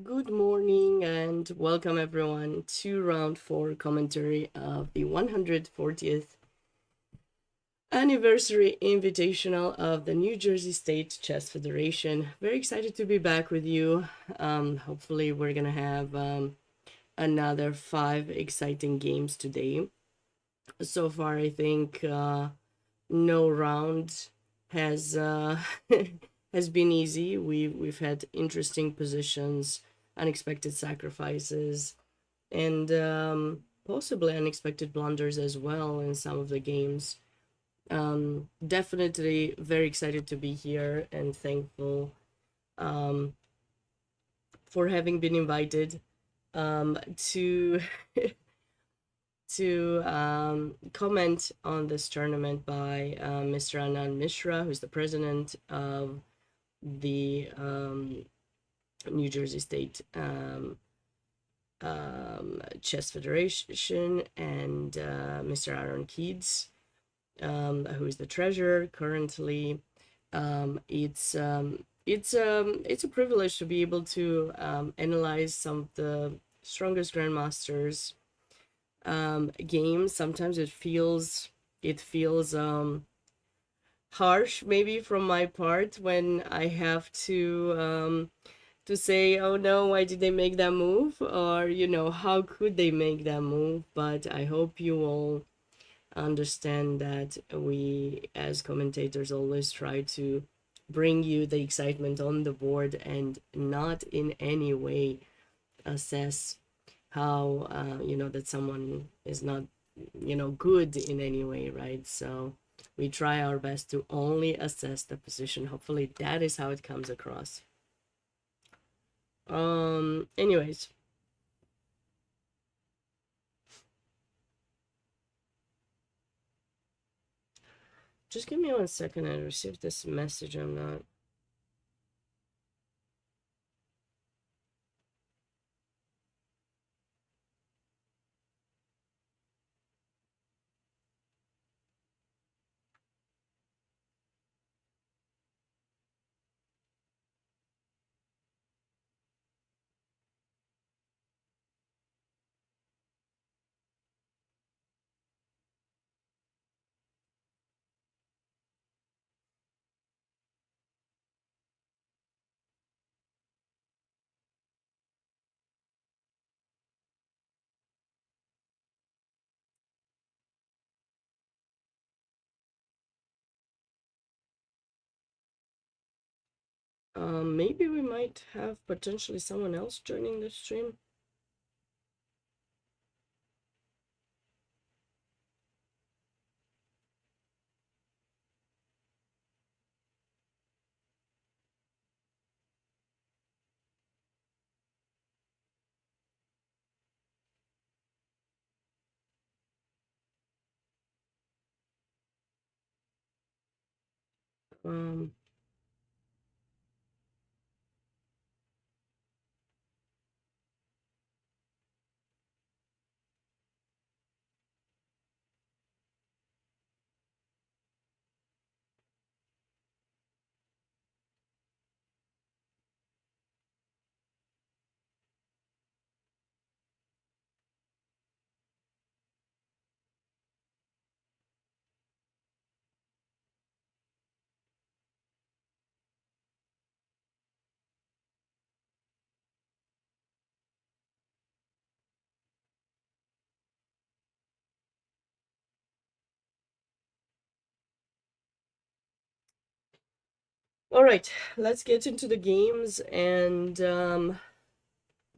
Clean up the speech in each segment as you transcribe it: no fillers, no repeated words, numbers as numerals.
Good morning and welcome everyone to round 4 commentary of the 140th Anniversary Invitational of the New Jersey State Chess Federation. Very excited to be back with you. Hopefully we're gonna have another 5 exciting games today. So far I think no round has has been easy. We've had interesting positions, unexpected sacrifices, and possibly unexpected blunders as well in some of the games. Definitely very excited to be here and thankful um, for having been invited to comment on this tournament by Mr. Anand Mishra, who's the president of the New Jersey State Chess Federation, and Mr. Aaron Kiedes, who is the treasurer currently. It's a privilege to be able to analyze some of the strongest grandmasters games. Sometimes it feels harsh maybe from my part when I have to say, oh no, why did they make that move, or how could they make that move. But I hope you all understand that we as commentators always try to bring you the excitement on the board and not in any way assess how that someone is not good in any way, right? So we try our best to only assess the position. Hopefully that is how it comes across. Anyways, just give me 1 second. I received this message. I'm not maybe we might have potentially someone else joining the stream. um all right, let's get into the games, and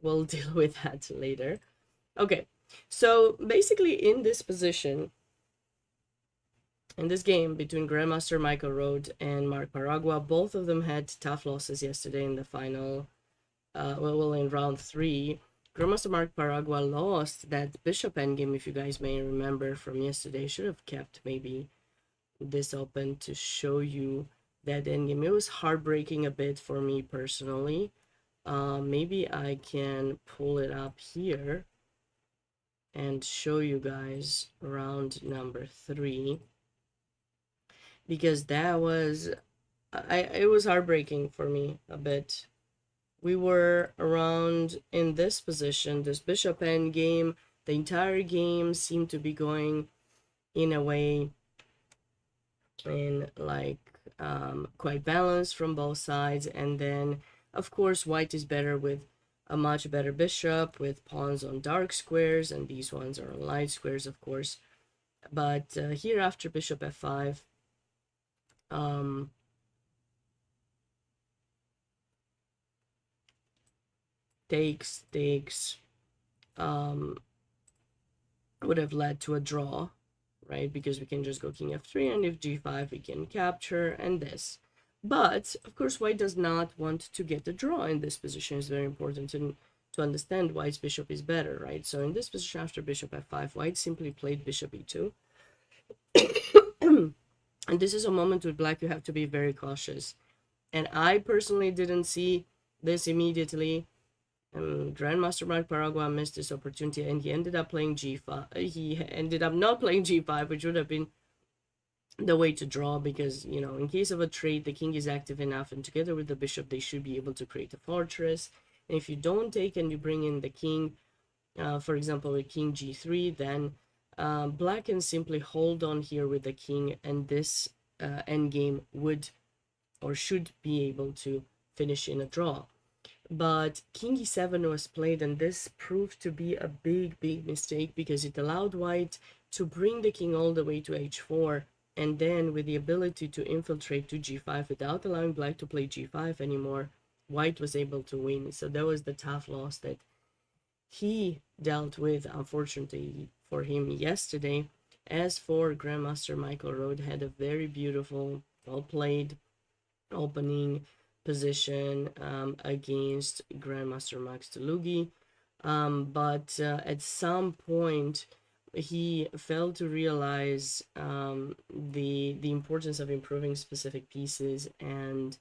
we'll deal with that later. Okay, so basically in this position, in this game between Grandmaster Michael Rode and Mark Paragua, both of them had tough losses yesterday in the final. In round 3, Grandmaster Mark Paragua lost that bishop endgame, if you guys may remember from yesterday. Should have kept maybe this open to show you that endgame. It was heartbreaking a bit for me personally. Maybe I can pull it up here and show you guys round number 3, because that was it was heartbreaking for me a bit. we were around in this position, this bishop endgame. The entire game seemed to be going in a way in like quite balanced from both sides. And then, of course, white is better with a much better bishop with pawns on dark squares, and these ones are on light squares, of course. But here after bishop f5, takes would have led to a draw, right? Because we can just go king f3, and if g5 we can capture, and this. But of course white does not want to get the draw in this position. It's very important to understand white's bishop is better, right? So in this position after bishop f5, white simply played bishop e2. And this is a moment with black you have to be very cautious. And I personally didn't see this immediately. Grandmaster Mark Paragua missed this opportunity, and he ended up playing g5. He ended up not playing g5, which would have been the way to draw, because, you know, in case of a trade, the king is active enough, and together with the bishop, they should be able to create a fortress. And if you don't take and you bring in the king, for example, with king g3, then black can simply hold on here with the king, and this endgame would or should be able to finish in a draw. But king e7 was played, and this proved to be a big mistake, because it allowed white to bring the king all the way to h4, and then with the ability to infiltrate to g5 without allowing black to play g5 anymore, white was able to win. So that was the tough loss that he dealt with, unfortunately for him, yesterday. As for Grandmaster Michael Rode, had a very beautiful, well-played opening position against Grandmaster Max Delugi, but at some point he failed to realize the importance of improving specific pieces, and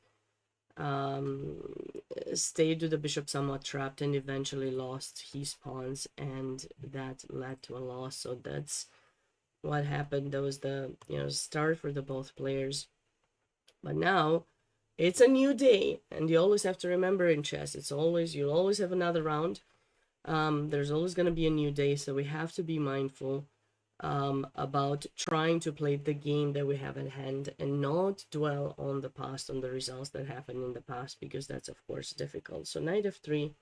stayed with the bishop somewhat trapped, and eventually lost his pawns, and that led to a loss. So that's what happened. That was the, you know, start for the both players. But now it's a new day, and you always have to remember in chess, you'll always have another round. There's always going to be a new day, so we have to be mindful about trying to play the game that we have at hand, and not dwell on the past, on the results that happened in the past, because that's of course difficult. So knight f3,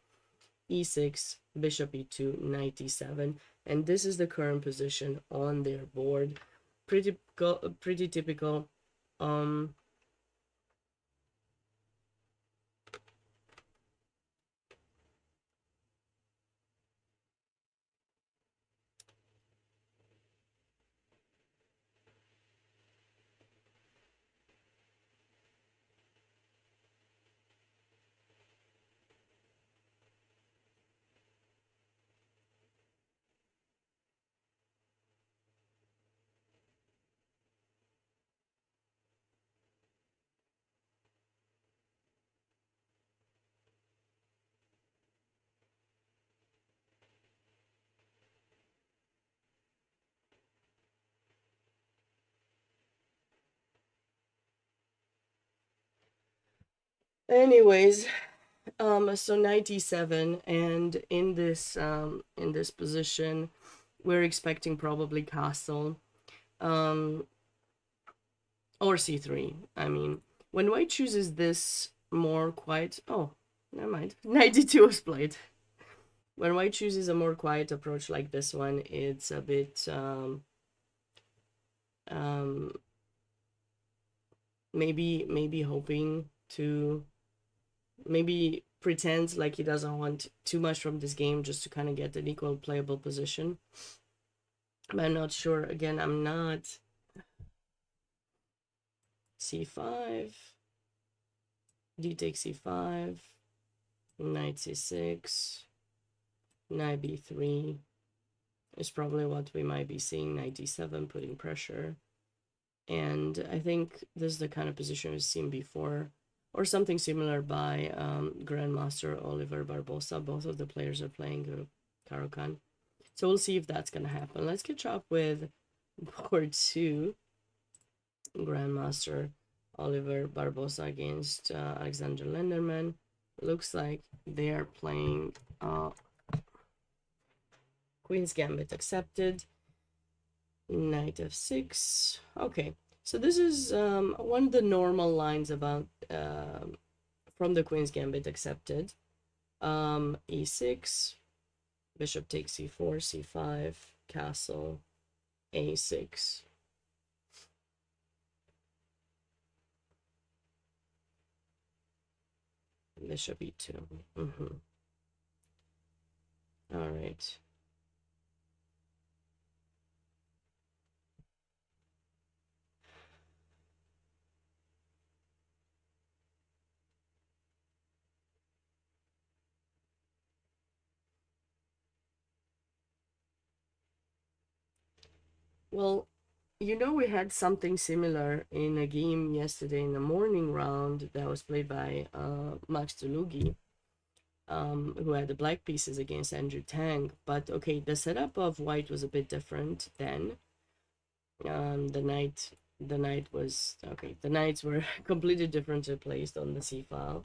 e6, bishop e2, knight e7, and this is the current position on their board. Pretty typical. Anyways, so knight e7, and in this position, we're expecting probably castle, or c3. I mean, when white chooses this more quiet, oh, never mind, knight d2 was played. When white chooses a more quiet approach like this one, it's a bit maybe hoping to, maybe pretends like he doesn't want too much from this game, just to kind of get an equal playable position. But I'm not sure. Again, I'm not. c5, d takes c5, knight c6, knight b3 is probably what we might be seeing. Knight d7, putting pressure. And I think this is the kind of position we've seen before, or something similar by Grandmaster Oliver Barbosa. Both of the players are playing Caro-Kann. So we'll see if that's going to happen. Let's catch up with board 2. Grandmaster Oliver Barbosa against Alexander Lenderman. Looks like they are playing Queen's Gambit accepted, Knight f6. Okay, so this is one of the normal lines about from the Queen's Gambit accepted. E6, bishop takes c4, c5, castle, a6. Bishop e2. All right. Well, you know, we had something similar in a game yesterday in the morning round that was played by Max Delugi, who had the black pieces against Andrew Tang. But okay, the setup of white was a bit different then. The knight was okay. The knights were completely differently placed on the c file.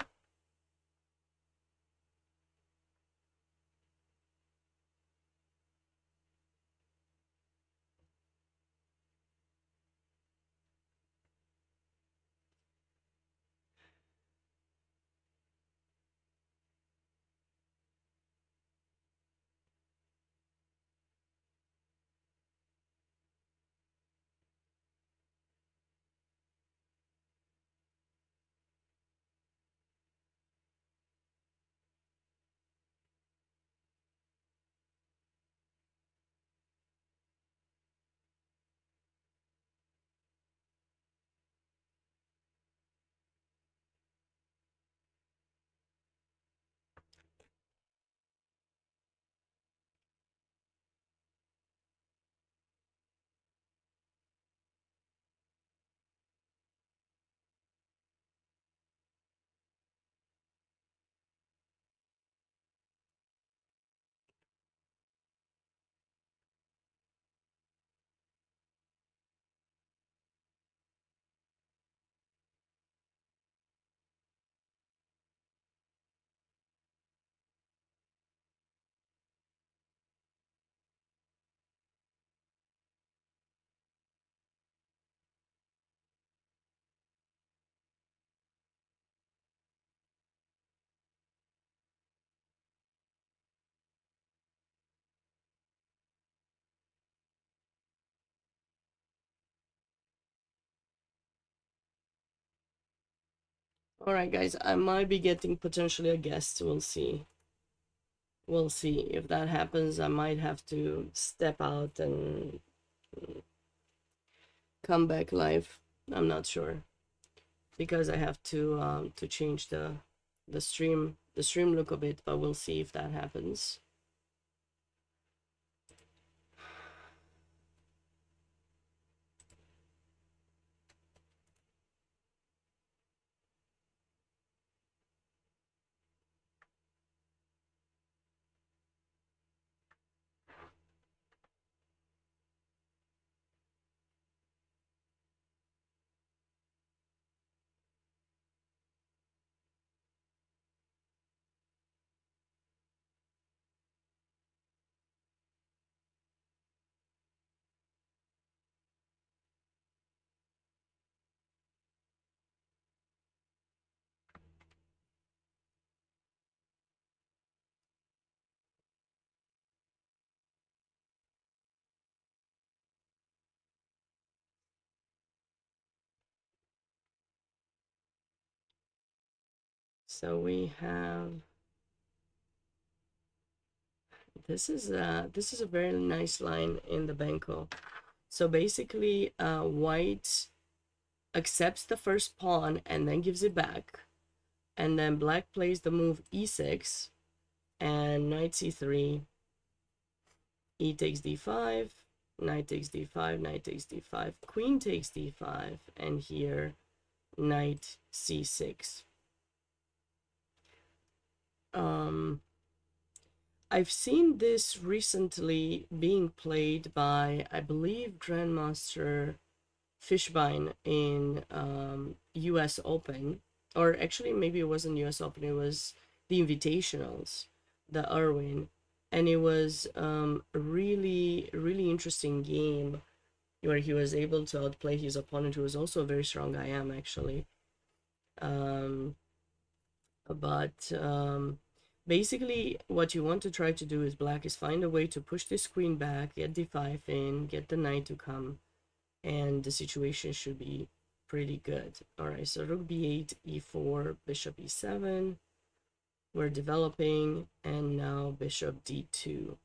All right, guys, I might be getting potentially a guest. We'll see. We'll see if that happens. I might have to step out and come back live. I'm not sure because I have to change the stream look a bit, but we'll see if that happens. So we have this is a very nice line in the Benko. So basically, white accepts the first pawn and then gives it back, and then black plays the move e6 and knight c3, e takes d5, knight takes d5, knight takes d5, queen takes d5, and here knight c6. I've seen this recently being played by, I believe, Grandmaster Fishbein in US Open. or actually maybe it wasn't US Open, it was the Invitationals, the Irwin, and it was a really, really interesting game where he was able to outplay his opponent, who was also a very strong IM actually. Um, but basically what you want to try to do is black is find a way to push this queen back, get d5 in, get the knight to come, and the situation should be pretty good. All right, so rook b8, e4, bishop e7, we're developing, and now bishop d2.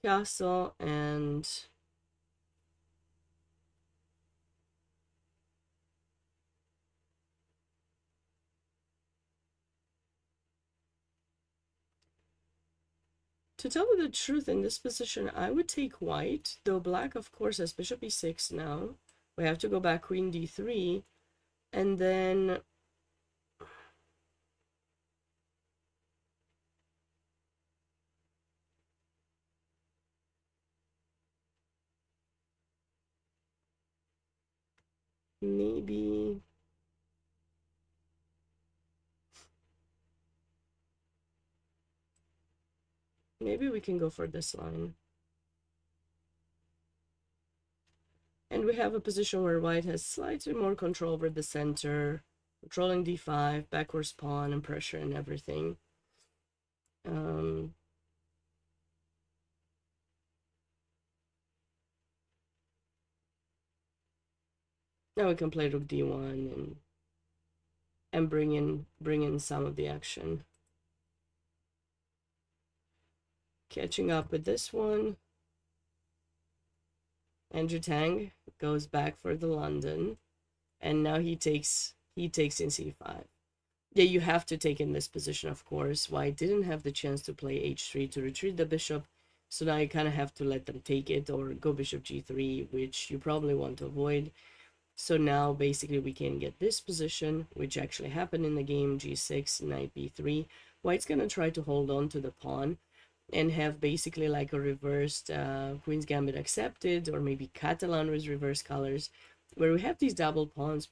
Castle, and to tell you the truth, in this position, I would take white, though black, of course, has bishop e6 now. We have to go back queen d3, and then maybe we can go for this line. And we have a position where white has slightly more control over the center, controlling d5, backwards pawn, and pressure and everything. Now we can play rook d1 and bring in some of the action. Catching up with this one. Andrew Tang goes back for the London, and now he takes in c5. Yeah, you have to take in this position, of course. White didn't have the chance to play h3 to retreat the bishop, so now you kind of have to let them take it or go bishop g3, which you probably want to avoid. So now basically we can get this position, which actually happened in the game, g6, knight b3. White's gonna try to hold on to the pawn and have basically like a reversed Queen's Gambit accepted, or maybe Catalan with reverse colors, where we have these double pawns,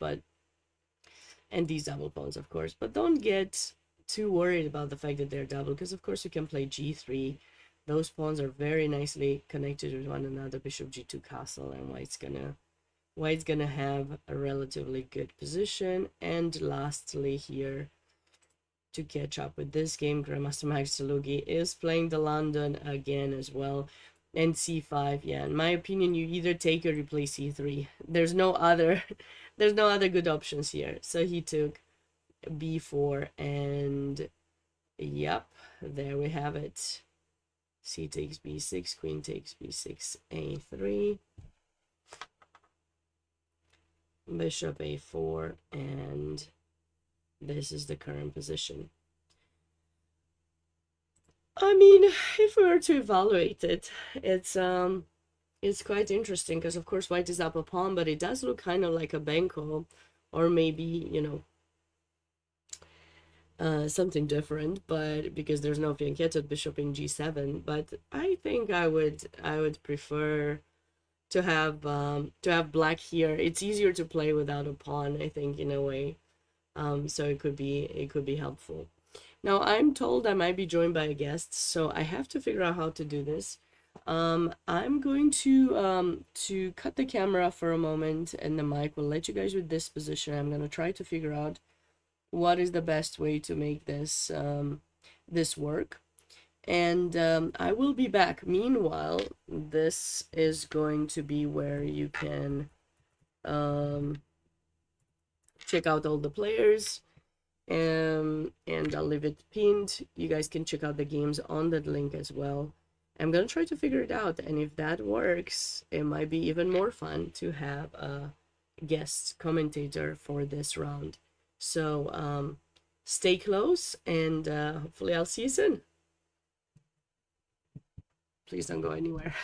and these double pawns, of course, but don't get too worried about the fact that they're double, because of course you can play g3. Those pawns are very nicely connected with one another, bishop g2 castle, and white's gonna have a relatively good position. And lastly here, to catch up with this game, Grandmaster Max Salugi is playing the London again as well. And c5, yeah, in my opinion, you either take or you play c3. There's no other good options here. So he took b4, and yep, there we have it. C takes b6, queen takes b6, a3, bishop a4, and this is the current position. I mean, if we were to evaluate it, it's quite interesting, because of course white is up a pawn, but it does look kind of like a Benko, or maybe, you know, something different, but because there's no fianchetto bishop in g7. But I think I would prefer to have black here. It's easier to play without a pawn, I think, in a way. So it could be helpful. Now I'm told I might be joined by a guest, so I have to figure out how to do this. I'm going to cut the camera for a moment, and the mic will let you guys with this position. I'm gonna try to figure out what is the best way to make this this work, and I will be back. Meanwhile, this is going to be where you can check out all the players, and I'll leave it pinned. You guys can check out the games on that link as well. I'm gonna try to figure it out, and if that works, it might be even more fun to have a guest commentator for this round. So stay close, and hopefully I'll see you soon. Please don't go anywhere.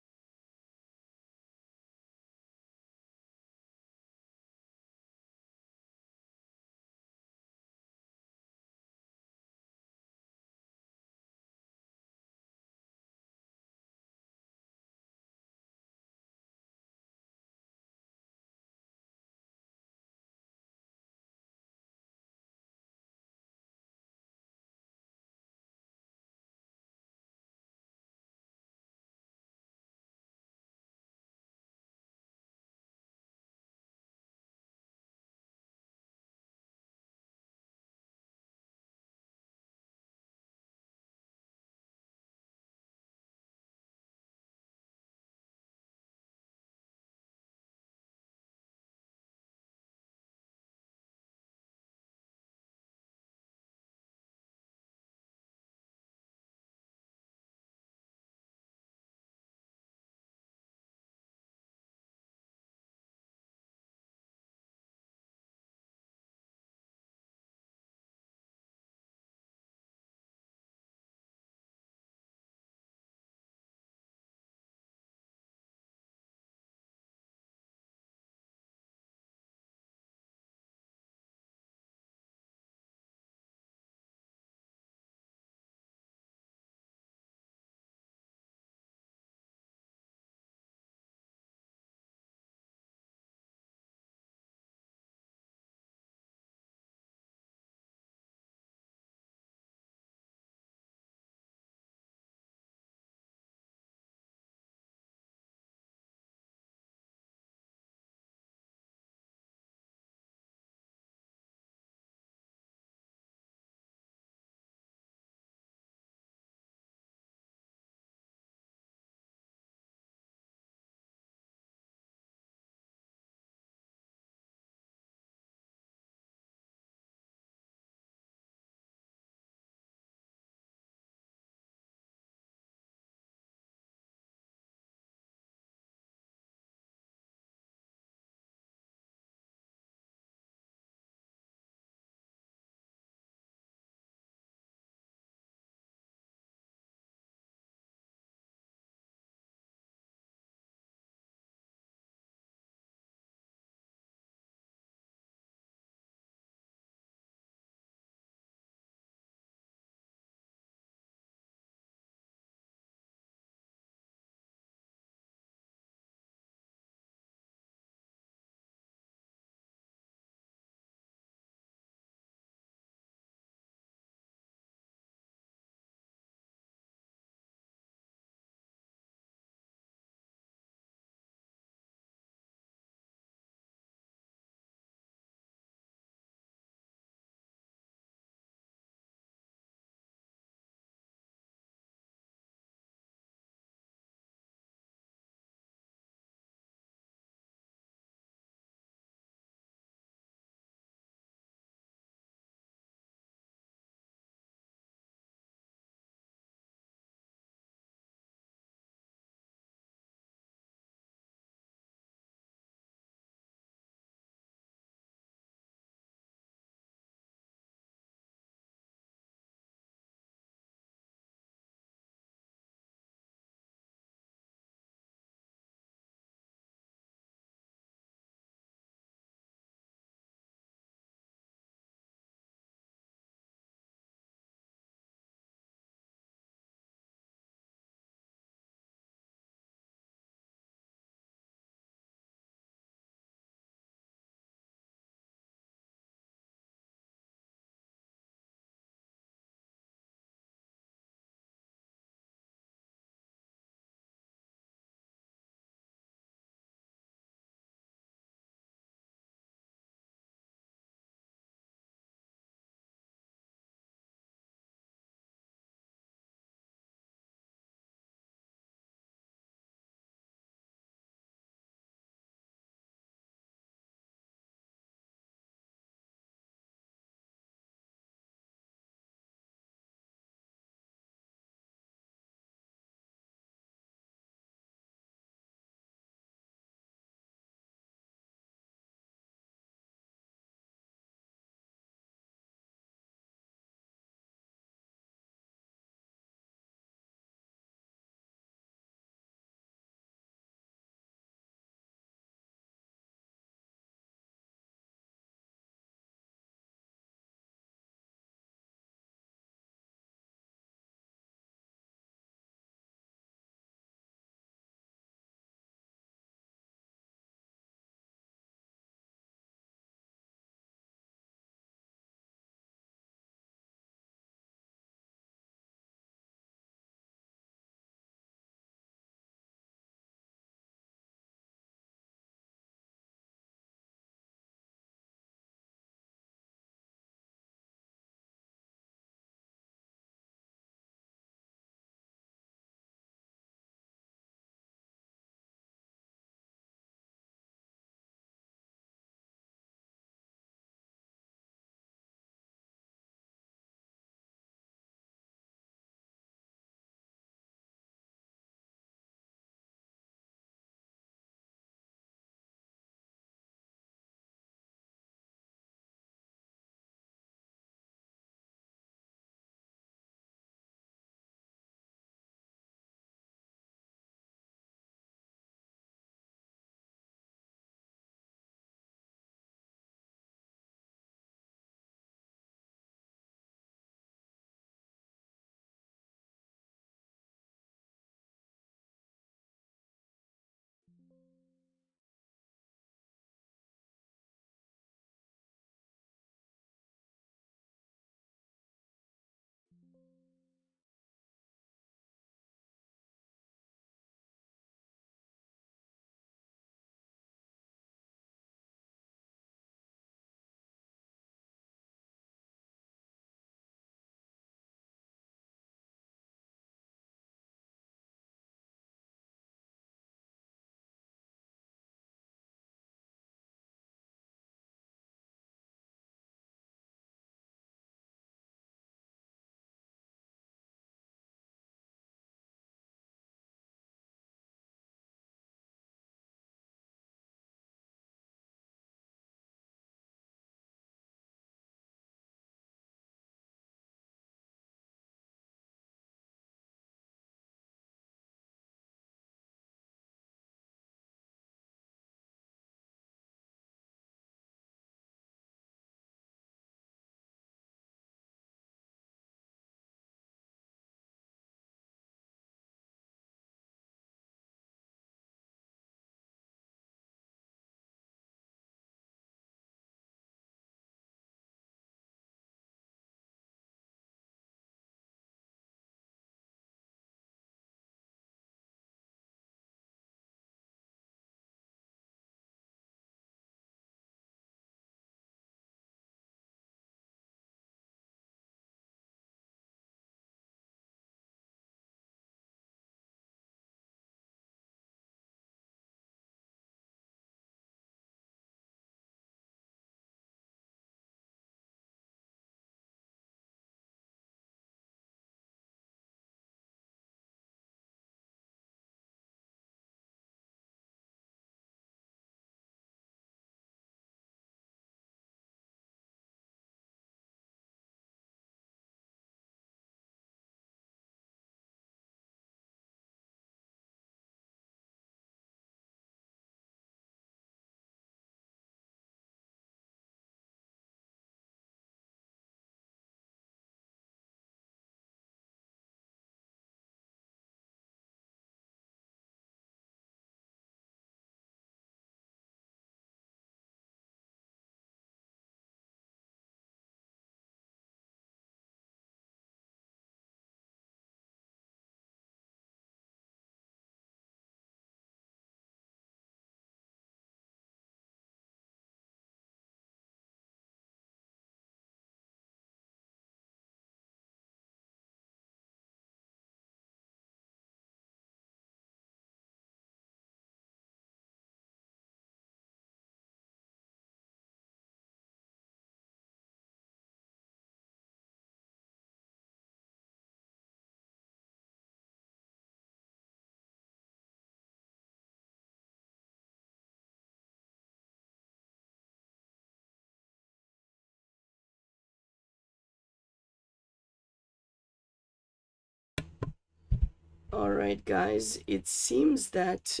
All right, guys. It seems that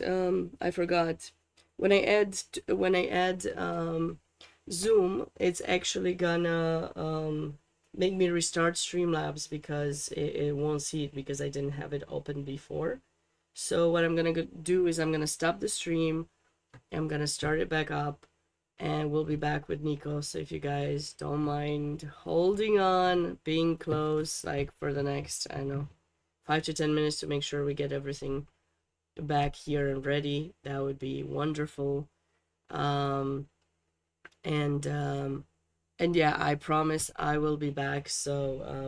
I forgot when I add Zoom, it's actually gonna make me restart Streamlabs because it won't see it because I didn't have it open before. So what I'm gonna do is I'm gonna stop the stream. I'm gonna start it back up, and we'll be back with Nico. So if you guys don't mind holding on, being close, like for the next, I don't know, 5 to 10 minutes to make sure we get everything back here and ready, that would be wonderful. Um, and yeah, I promise I will be back. So